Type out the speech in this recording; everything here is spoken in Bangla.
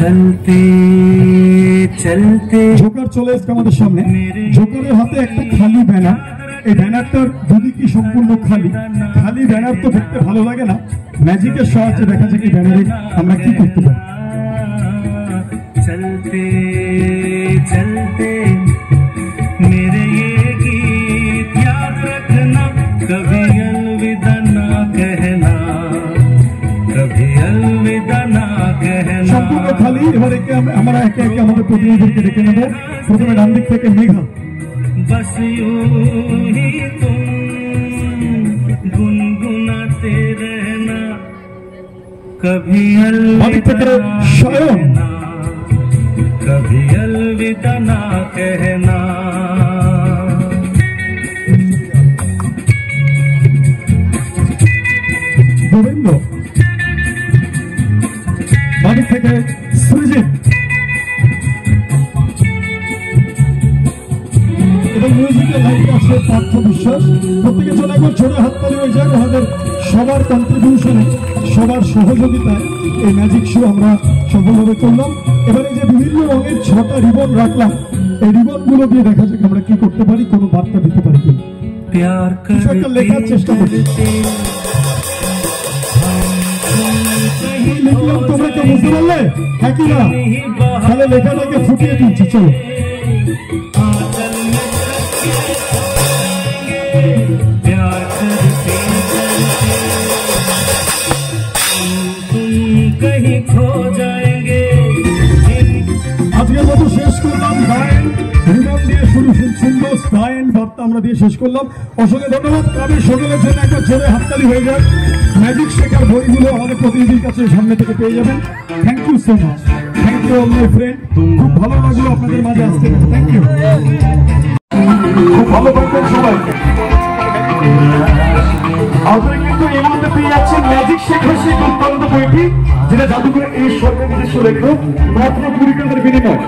चलते चलते জোকার চলে এসছে আমাদের সামনে। জোকারের হাতে একটা খালি ব্যানার, এই ব্যানারটার দুদিকই সম্পূর্ণ খালি। খালি ব্যানার তো দেখতে ভালো লাগে না, ম্যাজিকের সাহায্যে দেখা যায় কি ব্যানারে আমরা কি করতে পারি। चलते चलते मेरे ये गीत याद रखना, कभी अलविदा ना कहना, कभी अलविदा ना कहना। সম্পূর্ণ খালি। এবার আমরা একে একে আমাদের প্রতিনিধিদেরকে ডেকে নেব। প্রথমে ডান দিক থেকে মেঘা। बस यूं ही तुम गुनगुनाते रहना, कभी अलविदा ना कहना, कभी अलविदा ना कहना। গোবিন্দ বাড়ি থেকে সৃজিত এবং মিউজিক্যাল লাইফে আছে পার্থ বিশ্বাস। প্রত্যেকে চলে একবার ছোট হাততালি হয়ে যাক। আমাদের সবার কন্ট্রিবিউশনে, সবার সহযোগিতায় এই ম্যাজিক শো আমরা সফলভাবে করলাম। এবারে যে বিভিন্ন রঙের 6টা রিবন রাখলাম, এই রিবন গুলো দিয়ে দেখা যাক আমরা কি করতে পারি, কোনো বার্তা দিতে পারি কিনা। प्यार কিছু একটা লেখার চেষ্টা করছি। লিখলাম, তোমরা কেউ বুঝতে পারলে? হ্যাঁ কি না? তাহলে লেখাটাকে ফুটিয়ে দিচ্ছি, চলো। प्यार करते तुम कहीं खो जाएंगे। আজকের মতো শেষ করলাম গায়ন রিবন দিয়ে, শুরু সুন্দর গায়ন বার্তা আমরা দিয়ে শেষ করলাম। অসংখ্য ধন্যবাদ। ক্লাবের সকলের জন্য একটা জোরে হাততালি হয়ে যাক। ম্যাজিক শেখার বইগুলো আমাদের প্রতিনিধির কাছে সামনে থেকে পেয়ে যাবেন। Thank you so much. Thank you all my friend. খুব ভালো লাগলো আপনাদের মাঝে আসতে। Thank you. খুব ভালো থাকবেন সবাই। আপনারা কিন্তু এই মুহূর্তে পেয়ে যাচ্ছেন ম্যাজিক শেখার সেই দুর্দান্ত বইটি, যেটা জাদুঘরে এই সরকারি নিজস্ব লেখক, মাত্র 20 টাকার বিনিময়।